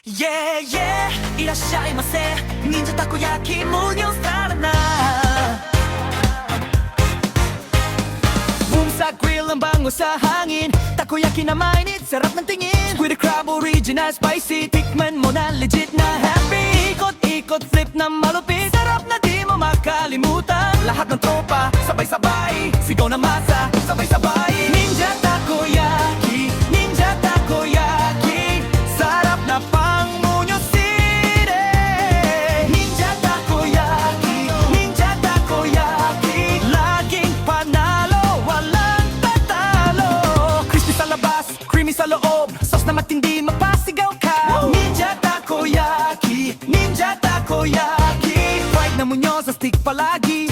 Yeah, yeah, いらっしゃいませ忍者たこ焼きmunyong style na Boom sa grill ang bango sa hangin Takoyaki na mainit, sarap ng tingin With a crab original spicy Tikman mo na legit na happy Ikot-ikot flip na malupit Sarap na di mo makalimutan Lahat ng tropa, sabay-sabay Sigaw na masa, sabay-sabay Ninja takoyaki, ninja takoyaki Sarap na pang Muñoz City Ninja takoyaki, ninja takoyaki Laging panalo, walang tatalo Crispy sa labas, creamy sa loob Sauce na matindi, mapasigaw ka Ninja takoyaki, ninja takoyaki Fried na Muñoz sa stick palagi